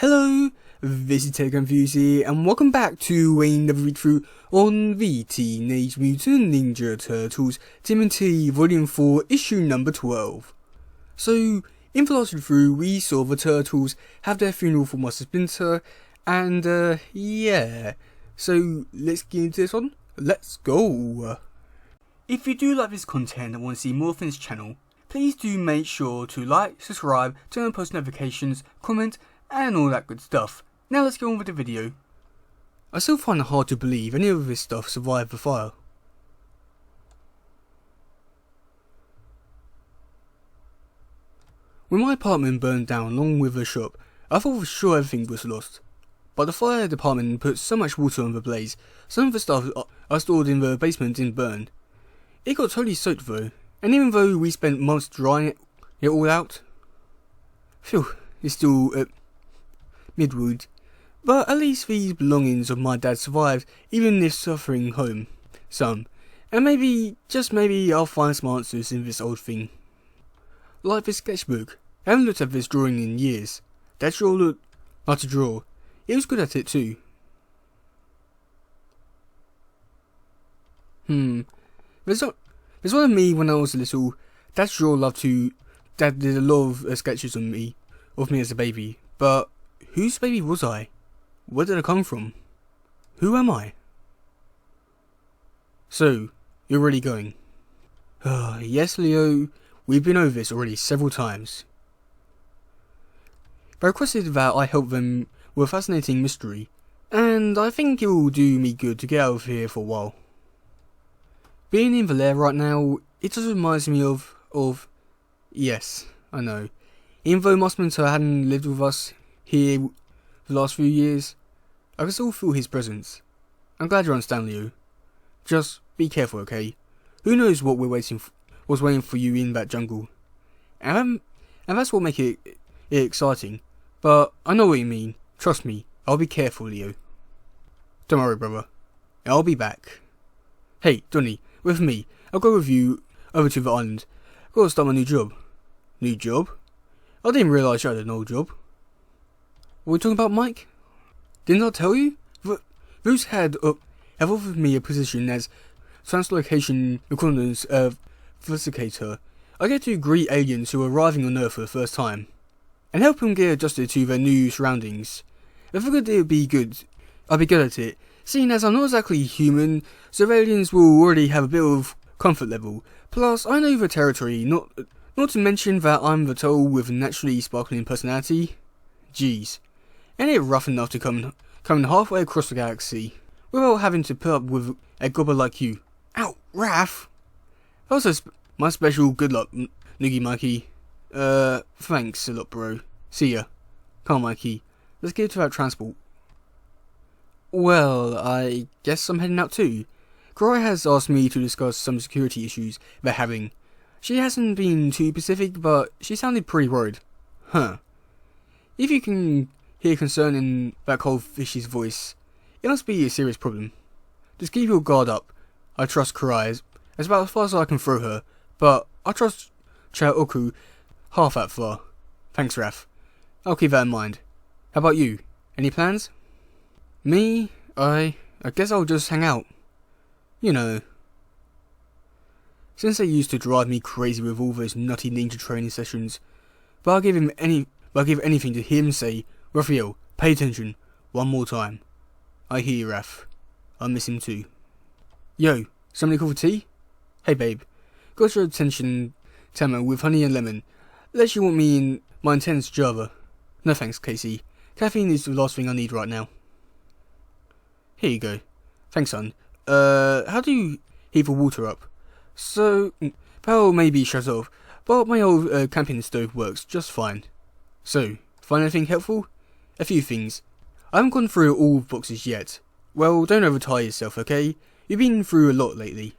Hello, this is teddygaming and welcome back to another read through on the Teenage Mutant Ninja Turtles tmnt Volume 4 issue number 12. So, in the last read through we saw the Turtles have their funeral for Master Splinter and yeah. So let's get into this one, let's go. If you do like this content and want to see more from this channel, please do make sure to like, subscribe, turn on post notifications, comment and all that good stuff. Now let's get on with the video. I still find it hard to believe any of this stuff survived the fire. When my apartment burned down along with the shop, I thought for sure everything was lost. But the fire department put so much water on the blaze, some of the stuff I stored in the basement didn't burn. It got totally soaked though, and even though we spent months drying it all out, phew, it's still midwood. But at least these belongings of my dad survived, even if suffering home some. And maybe, just maybe, I'll find some answers in this old thing. Like this sketchbook. I haven't looked at this drawing in years. That sure looked like to draw. He was good at it too. There's one of me when I was little. Dad sure loved to. Dad did a lot of sketches of me as a baby. But whose baby was I? Where did I come from? Who am I? So, you're really going? Yes, Leo. We've been over this already several times. They requested that I help them with a fascinating mystery, and I think it will do me good to get out of here for a while. Being in the lair right now, it just reminds me of yes, I know. Even though Mossmanter hadn't lived with us here for the last few years, I can still feel his presence. I'm glad you understand, Leo. Just be careful, okay? Who knows what was waiting for you in that jungle. And that's what makes it exciting. But I know what you mean. Trust me, I'll be careful, Leo. Don't worry, brother. I'll be back. Hey, Donnie, with me. I'll go with you over to the island. I've got to start my new job. New job? I didn't realise you had an old job. What are we talking about, Mike? Didn't I tell you? Those have offered me a position as translocation equivalence facilitator. I get to greet aliens who are arriving on Earth for the first time, and help them get adjusted to their new surroundings. I figured it would be good. I'd be good at it, seeing as I'm not exactly human, so the aliens will already have a bit of comfort level. Plus, I know the territory, not to mention that I'm the turtle with a naturally sparkling personality. Jeez. Ain't it rough enough to come halfway across the galaxy without having to put up with a gobbler like you? Ow, Raph! That was my special good luck, Noogie Mikey. Thanks a lot, bro. See ya. Come on, Mikey. Let's get to our transport. Well, I guess I'm heading out too. Cry has asked me to discuss some security issues they're having. She hasn't been too specific, but she sounded pretty worried. Huh. If you can hear concern in that cold fish's voice, it must be a serious problem. Just keep your guard up. I trust Karai. It's about as far as I can throw her, but I trust Chaoku half that far. Thanks, Raph. I'll keep that in mind. How about you? Any plans? Me? I guess I'll just hang out. You know. Since they used to drive me crazy with all those nutty ninja training sessions, but I'll give anything to hear him say, Raphael, pay attention, one more time. I hear you, Raph. I miss him too. Yo, somebody call for tea? Hey babe, got your attention Tama with honey and lemon. Unless you want me in my intense Java. No thanks, Casey. Caffeine is the last thing I need right now. Here you go. Thanks, son. How do you heat the water up? So, power may be shut off, but my old camping stove works just fine. So, find anything helpful? A few things. I haven't gone through all boxes yet. Well, don't overtire yourself, okay? You've been through a lot lately.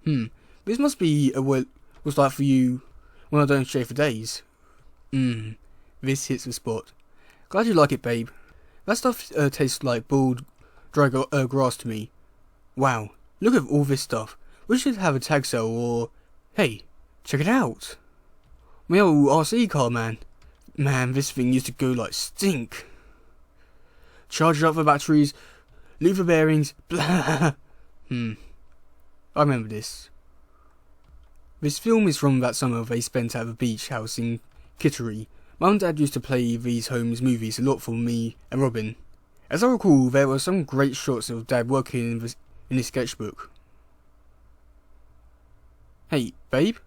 This must be what it's like for you when I don't shave for days. This hits the spot. Glad you like it, babe. That stuff tastes like boiled dry grass to me. Wow, look at all this stuff. We should have a tag sale or... Hey, check it out. My old RC car, man. Man, this thing used to go like stink. charge up the batteries, loop the bearings, blah. I remember this. This film is from that summer they spent at the beach house in Kittery. Mum and Dad used to play these Holmes movies a lot for me and Robin. As I recall, there were some great shots of Dad working in his sketchbook. Hey, babe?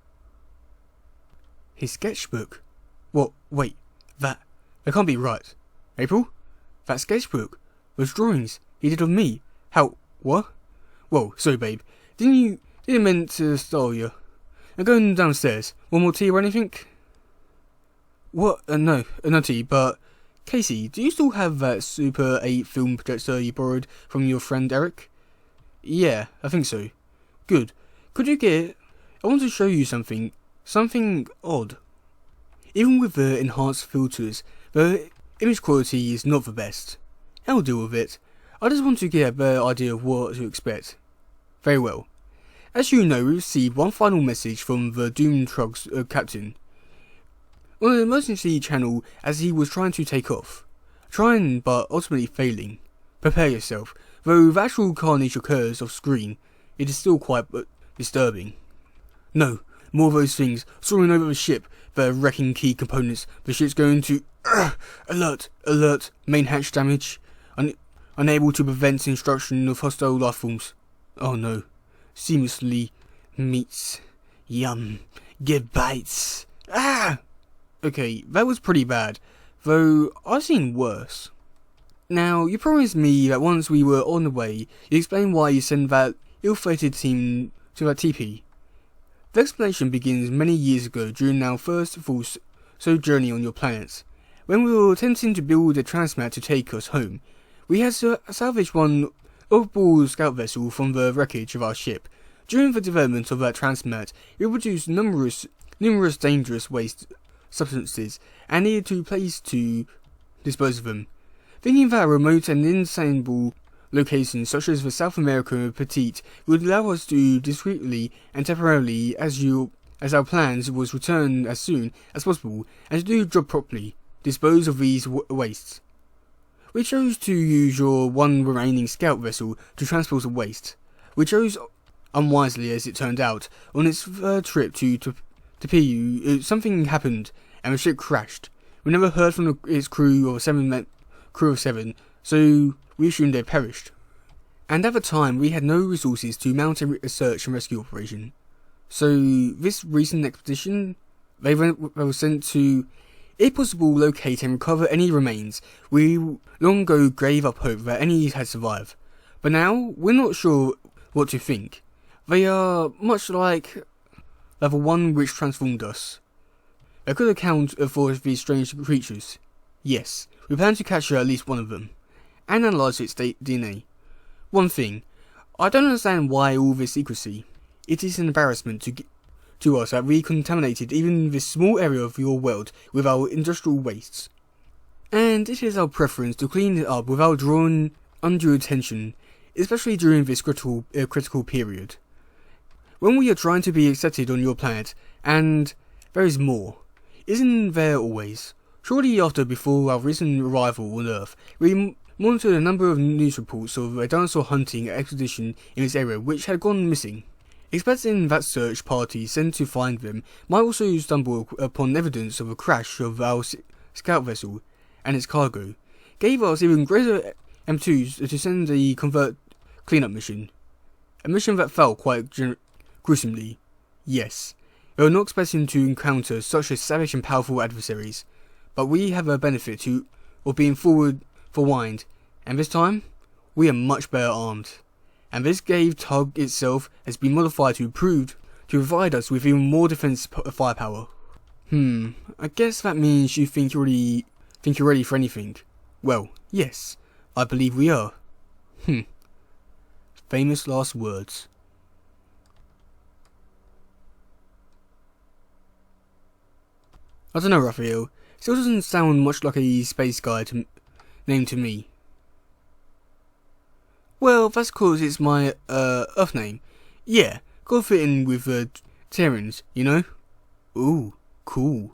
His sketchbook? What? Wait, that can't be right. April? That sketchbook? Those drawings he did of me? How? What? Whoa, sorry babe. Didn't mean to startle you. I'm going downstairs. Want more tea or anything? What? No tea, but... Casey, do you still have that Super 8 film projector you borrowed from your friend Eric? Yeah, I think so. Good. Could you get it? I want to show you something. Something odd. Even with the enhanced filters, the image quality is not the best. I'll deal with it. I just want to get a better idea of what to expect. Very well. As you know, we received one final message from the Doom Truck's captain on an emergency channel as he was trying to take off. Trying, but ultimately failing. Prepare yourself. Though the actual carnage occurs off screen, it is still quite disturbing. No, more of those things, soaring over the ship, the wrecking key components, the ship's going to... Alert, main hatch damage. Unable to prevent instruction of hostile life forms. Oh no. Seamlessly meets. Yum. Give bites. Okay, that was pretty bad, though I've seen worse. Now, you promised me that once we were on the way, you'd explain why you sent that ill-fated team to that TP. The explanation begins many years ago during our first full sojourn on your planet. When we were attempting to build a transmat to take us home, we had salvaged one overboard scout vessel from the wreckage of our ship. During the development of that transmat, it produced numerous dangerous waste substances and needed to place to dispose of them. Thinking that a remote and inaccessible locations such as the South America Petite would allow us to discreetly and temporarily, as our plans was return as soon as possible and to do the job properly, dispose of these wastes. We chose to use your one remaining scout vessel to transport the waste. We chose unwisely, as it turned out. On its third trip to PU, something happened and the ship crashed. We never heard from its crew of seven, so we assumed they perished. And at the time, we had no resources to mount a search and rescue operation. So this recent expedition, they were sent to, if possible, locate and recover any remains. We long ago gave up hope that any had survived. But now, we're not sure what to think. They are much like the one which transformed us. They could account for these strange creatures. Yes, we plan to capture at least one of them, and analyse its DNA. One thing, I don't understand why all this secrecy. It is an embarrassment to us that we contaminated even this small area of your world with our industrial wastes. And it is our preference to clean it up without drawing undue attention, especially during this critical period. When we are trying to be accepted on your planet, and there is more. Isn't there always? Shortly before our recent arrival on Earth, we monitored a number of news reports of a dinosaur hunting expedition in this area which had gone missing. Expecting that search party sent to find them might also stumble upon evidence of a crash of our scout vessel and its cargo, gave us even greater M2s to send a convert cleanup mission. A mission that fell quite gruesomely. Yes, we were not expecting to encounter such a savage and powerful adversaries, but we have a benefit of being forewarned, and this time, we are much better armed. And this gave Tug itself has been modified to provide us with even more defense firepower. I guess that means you think you're ready for anything. Well, yes, I believe we are. Famous last words. I don't know, Raphael. Still doesn't sound much like a space guy name to me. Well, that's cause it's my, Earth name. Yeah, gotta fit in with, Terrans, you know? Ooh, cool.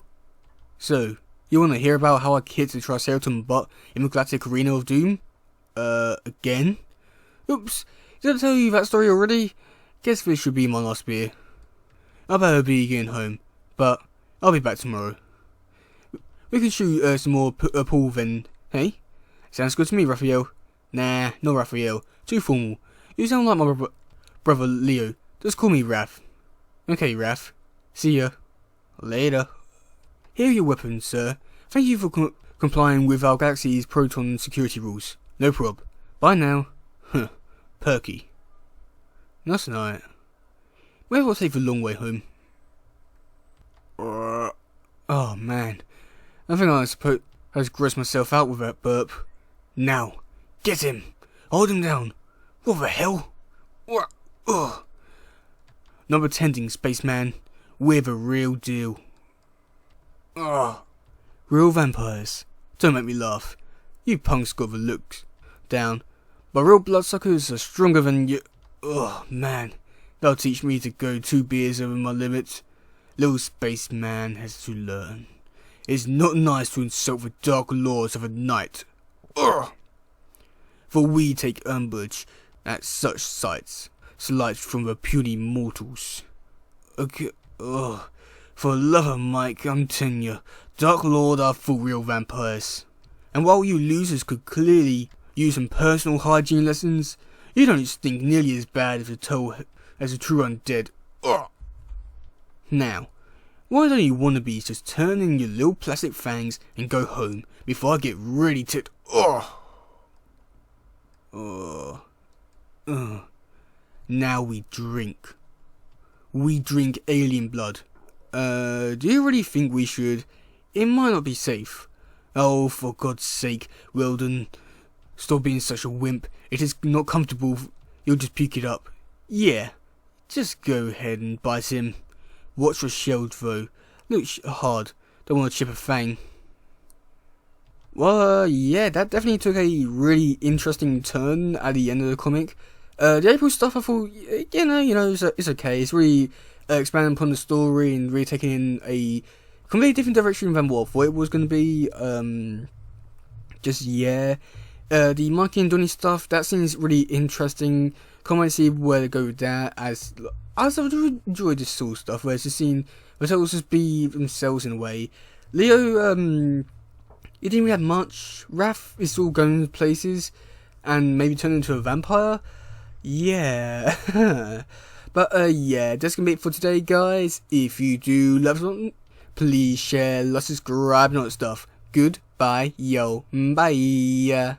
So, you wanna hear about how I kicked the Triceratops butt in the Galactic Arena of Doom? Again? Oops, did I tell you that story already? Guess this should be my last beer. I better be getting home, but I'll be back tomorrow. We can shoot some more pool then, hey? Sounds good to me, Raphael. Nah, not Raphael. Too formal. You sound like my brother Leo. Just call me Raph. Okay, Raph. See ya. Later. Here are your weapons, sir. Thank you for complying with our galaxy's proton security rules. No prob. Bye now. Huh. Perky. Nice night. Maybe I'll take the long way home. Oh man. I think I suppose I just grossed myself out with that burp. Now. Get him! Hold him down! What the hell? Ugh. Not pretending, spaceman. We're the real deal. Ugh. Real vampires. Don't make me laugh. You punks got the looks down. But real bloodsuckers are stronger than you. Ugh, man. That'll teach me to go 2 beers over my limit. Little spaceman has to learn. It's not nice to insult the dark lords of the night. Ugh. For we take umbrage at such sights, slights from the puny mortals. Okay, ugh. For love of Mike, I'm telling you, Dark Lord are for real vampires. And while you losers could clearly use some personal hygiene lessons, you don't stink nearly as bad as a true undead. Ugh. Now, why don't you wannabes just turn in your little plastic fangs and go home before I get really ticked? Ugh. Now we drink. We drink alien blood. Do you really think we should? It might not be safe. Oh, for God's sake, Weldon. Stop being such a wimp. It is not comfortable. You'll just puke it up. Yeah. Just go ahead and bite him. Watch your shield though. Look hard. Don't want to chip a fang. Well, yeah, that definitely took a really interesting turn at the end of the comic. The April stuff, I thought, you know, it's okay. It's really expanding upon the story and really taking in a completely different direction than what I thought it was going to be. The Mikey and Donnie stuff, that seems really interesting. Can't wait to see where they go with that. As I really enjoyed this sort of stuff, where it's just seeing the turtles just be themselves in a way. Leo, he didn't really have much. Raph is still going places and maybe turn into a vampire. Yeah. But yeah, that's gonna be it for today, guys. If you do love something, please share, like, subscribe, and all that stuff. Goodbye, yo. Bye.